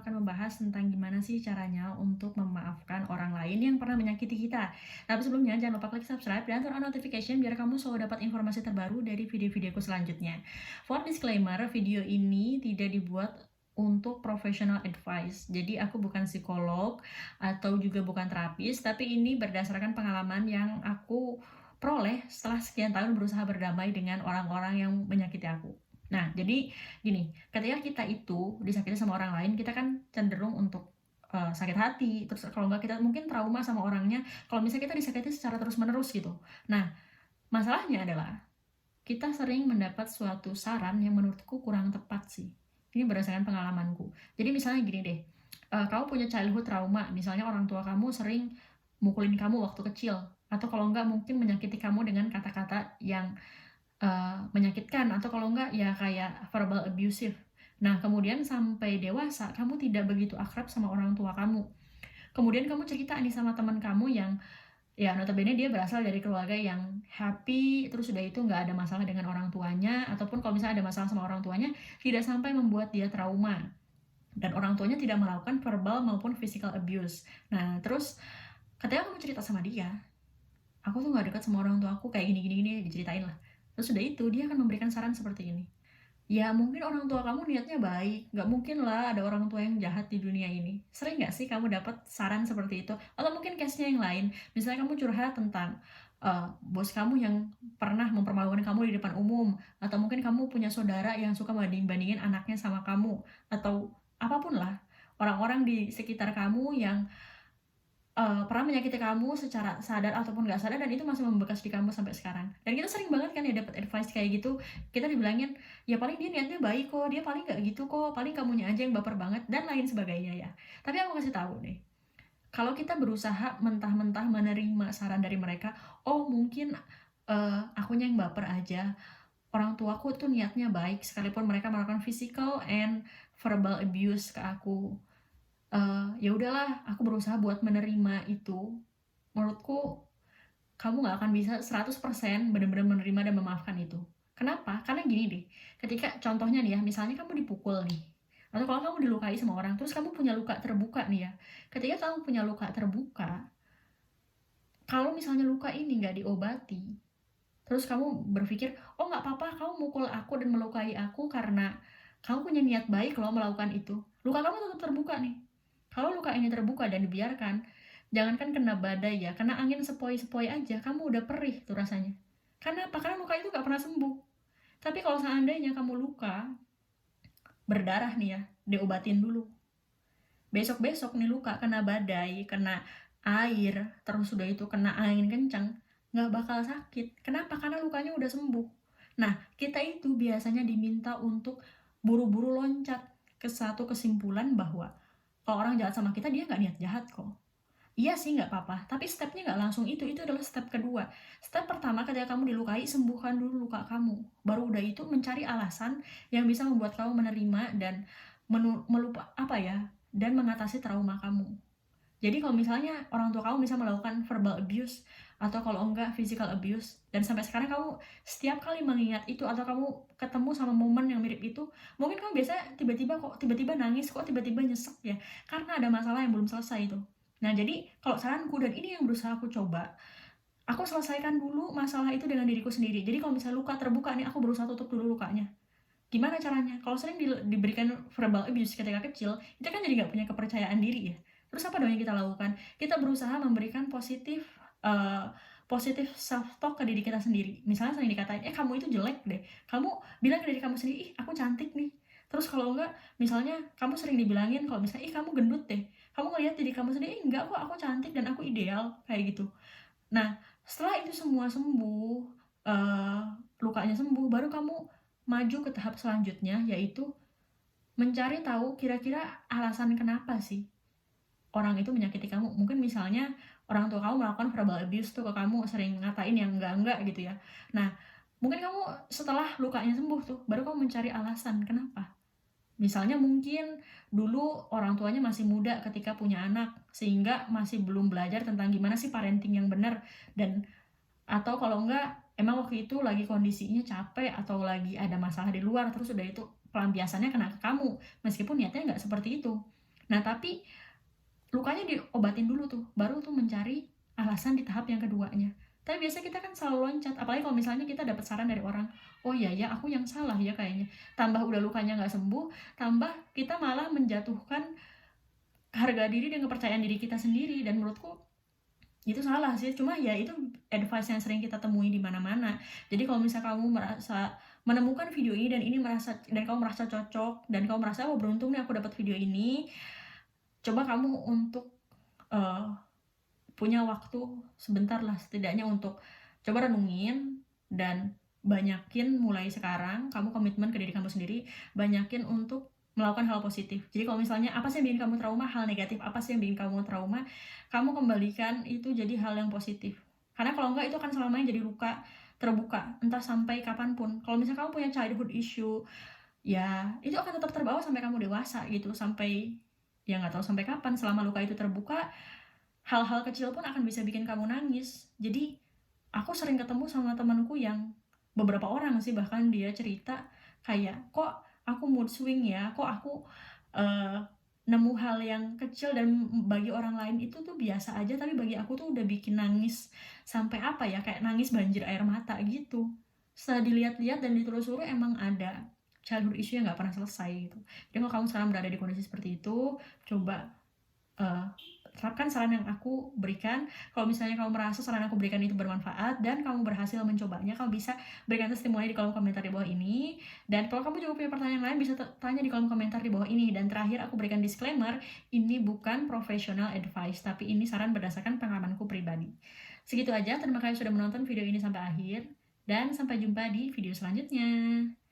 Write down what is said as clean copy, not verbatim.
akan membahas tentang gimana sih caranya untuk memaafkan orang lain yang pernah menyakiti kita. Tapi sebelumnya jangan lupa klik subscribe dan turn on notification biar kamu selalu dapat informasi terbaru dari video-videoku selanjutnya. For disclaimer, video ini tidak dibuat untuk professional advice. Jadi aku bukan psikolog atau juga bukan terapis, tapi ini berdasarkan pengalaman yang aku peroleh setelah sekian tahun berusaha berdamai dengan orang-orang yang menyakiti aku. Nah, jadi gini, ketika kita itu disakiti sama orang lain, kita kan cenderung untuk sakit hati, terus kalau nggak kita mungkin trauma sama orangnya, kalau misalnya kita disakiti secara terus-menerus gitu. Nah, masalahnya adalah kita sering mendapat suatu saran yang menurutku kurang tepat sih. Ini berdasarkan pengalamanku. Jadi misalnya gini deh, kamu punya childhood trauma, misalnya orang tua kamu sering mukulin kamu waktu kecil, atau kalau nggak mungkin menyakiti kamu dengan kata-kata yang menyakitkan, atau kalau enggak ya kayak verbal abusive. Nah, kemudian sampai dewasa kamu tidak begitu akrab sama orang tua kamu. Kemudian kamu cerita nih sama teman kamu yang ya notabene dia berasal dari keluarga yang happy, terus udah itu nggak ada masalah dengan orang tuanya, ataupun kalau misalnya ada masalah sama orang tuanya, tidak sampai membuat dia trauma. Dan orang tuanya tidak melakukan verbal maupun physical abuse. Nah, terus ketika kamu cerita sama dia, aku tuh nggak dekat sama orang tua aku kayak gini, diceritain lah. Terus udah itu, dia akan memberikan saran seperti ini. Ya mungkin orang tua kamu niatnya baik, nggak mungkin lah ada orang tua yang jahat di dunia ini. Sering nggak sih kamu dapat saran seperti itu? Atau mungkin case-nya yang lain, misalnya kamu curhat tentang bos kamu yang pernah mempermalukan kamu di depan umum, atau mungkin kamu punya saudara yang suka banding-bandingin anaknya sama kamu, atau apapun lah, orang-orang di sekitar kamu yang pernah menyakiti kamu secara sadar ataupun nggak sadar dan itu masih membekas di kamu sampai sekarang. Dan kita sering banget kan ya dapat advice kayak gitu, kita dibilangin, "Ya paling dia niatnya baik kok, dia paling nggak gitu kok, paling kamunya aja yang baper banget," dan lain sebagainya ya. Tapi aku kasih tahu nih, kalau kita berusaha mentah-mentah menerima saran dari mereka, "Oh mungkin, akunya yang baper aja, orang tuaku tuh niatnya baik sekalipun mereka melakukan physical and verbal abuse ke aku." Ya udahlah, aku berusaha buat menerima itu. Menurutku, kamu nggak akan bisa 100% bener-bener menerima dan memaafkan itu. Kenapa? Karena gini deh, ketika contohnya nih ya, misalnya kamu dipukul nih, atau kalau kamu dilukai sama orang, terus kamu punya luka terbuka nih ya. Ketika kamu punya luka terbuka, kalau misalnya luka ini nggak diobati, terus kamu berpikir, "Oh nggak apa-apa, kamu mukul aku dan melukai aku karena kamu punya niat baik loh melakukan itu." Luka kamu tetap terbuka nih. Kalau luka ini terbuka dan dibiarkan, jangankan kena badai ya, kena angin sepoi-sepoi aja, kamu udah perih tuh rasanya. Karena apa? Karena luka itu nggak pernah sembuh. Tapi kalau seandainya kamu luka, berdarah nih ya, diobatin dulu. Besok-besok nih luka kena badai, kena air, terus udah itu kena angin kencang, nggak bakal sakit. Kenapa? Karena lukanya udah sembuh. Nah, kita itu biasanya diminta untuk buru-buru loncat ke satu kesimpulan bahwa kalau orang jahat sama kita, dia nggak niat jahat kok. Iya sih nggak apa-apa, tapi stepnya nggak langsung itu adalah step kedua. Step pertama ketika kamu dilukai, sembuhkan dulu luka kamu. Baru udah itu mencari alasan yang bisa membuat kamu menerima dan melupa apa ya, dan mengatasi trauma kamu. Jadi kalau misalnya orang tua kamu bisa melakukan verbal abuse atau kalau enggak physical abuse dan sampai sekarang kamu setiap kali mengingat itu atau kamu ketemu sama momen yang mirip itu, mungkin kamu biasa tiba-tiba nangis kok tiba-tiba nyesek ya karena ada masalah yang belum selesai itu. Nah, jadi kalau saranku dan ini yang berusaha aku coba, aku selesaikan dulu masalah itu dengan diriku sendiri. Jadi kalau misalnya luka terbuka nih, aku berusaha tutup dulu lukanya. Gimana caranya? Kalau sering diberikan verbal abuse ketika kecil, kita kan jadi nggak punya kepercayaan diri ya. Terus apa dong yang kita lakukan? Kita berusaha memberikan positif self talk ke diri kita sendiri. Misalnya sering dikatain, kamu itu jelek deh. Kamu bilang ke diri kamu sendiri, ih aku cantik nih. Terus kalau enggak, misalnya kamu sering dibilangin kalau misalnya, ih kamu gendut deh. Kamu ngelihat diri kamu sendiri, enggak kok aku cantik dan aku ideal kayak gitu. Nah, setelah itu semua sembuh, uh, lukanya sembuh, baru kamu maju ke tahap selanjutnya, yaitu mencari tahu kira-kira alasan kenapa sih orang itu menyakiti kamu. Mungkin misalnya orang tua kamu melakukan verbal abuse tuh ke kamu, sering ngatain yang enggak-enggak gitu ya. Nah, mungkin kamu setelah lukanya sembuh tuh, baru kamu mencari alasan kenapa. Misalnya mungkin dulu orang tuanya masih muda ketika punya anak, sehingga masih belum belajar tentang gimana sih parenting yang benar, dan atau kalau enggak emang waktu itu lagi kondisinya capek atau lagi ada masalah di luar, terus udah itu pelampiasannya kena ke kamu meskipun niatnya nggak seperti itu. Nah, tapi lukanya diobatin dulu tuh, baru tuh mencari alasan di tahap yang keduanya. Tapi biasanya kita kan selalu loncat, apalagi kalau misalnya kita dapat saran dari orang, "Oh iya ya, aku yang salah ya kayaknya." Tambah udah lukanya nggak sembuh, tambah kita malah menjatuhkan harga diri dan kepercayaan diri kita sendiri, dan menurutku itu salah sih. Cuma ya itu advice yang sering kita temui di mana-mana. Jadi kalau misal kamu merasa menemukan video ini dan kamu merasa cocok dan kamu merasa, "Oh, beruntung nih aku dapat video ini." Coba kamu untuk uh, punya waktu sebentar lah setidaknya untuk coba renungin dan banyakin mulai sekarang kamu komitmen ke diri kamu sendiri, banyakin untuk melakukan hal positif. Jadi kalau misalnya apa sih yang bikin kamu trauma, hal negatif apa sih yang bikin kamu trauma, kamu kembalikan itu jadi hal yang positif. Karena kalau enggak itu akan selamanya jadi luka terbuka, entah sampai kapanpun. Kalau misalnya kamu punya childhood issue, ya itu akan tetap terbawa sampai kamu dewasa gitu, sampai ya nggak tahu sampai kapan. Selama luka itu terbuka, hal-hal kecil pun akan bisa bikin kamu nangis. Jadi aku sering ketemu sama temanku yang beberapa orang sih, bahkan dia cerita kayak, "Kok aku mood swing ya, kok aku eh, nemu hal yang kecil dan bagi orang lain itu tuh biasa aja, tapi bagi aku tuh udah bikin nangis sampai apa ya, kayak nangis banjir air mata gitu." Setelah dilihat-lihat dan ditelusuri emang ada childhood issue yang nggak pernah selesai gitu. Jadi kalau kamu sekarang berada di kondisi seperti itu, coba eh, terapkan saran yang aku berikan. Kalau misalnya kamu merasa saran aku berikan itu bermanfaat dan kamu berhasil mencobanya, kamu bisa berikan testimoni di kolom komentar di bawah ini. Dan kalau kamu juga punya pertanyaan lain, bisa tanya di kolom komentar di bawah ini. Dan terakhir aku berikan disclaimer, ini bukan professional advice, tapi ini saran berdasarkan pengalamanku pribadi. Segitu aja, terima kasih sudah menonton video ini sampai akhir, dan sampai jumpa di video selanjutnya.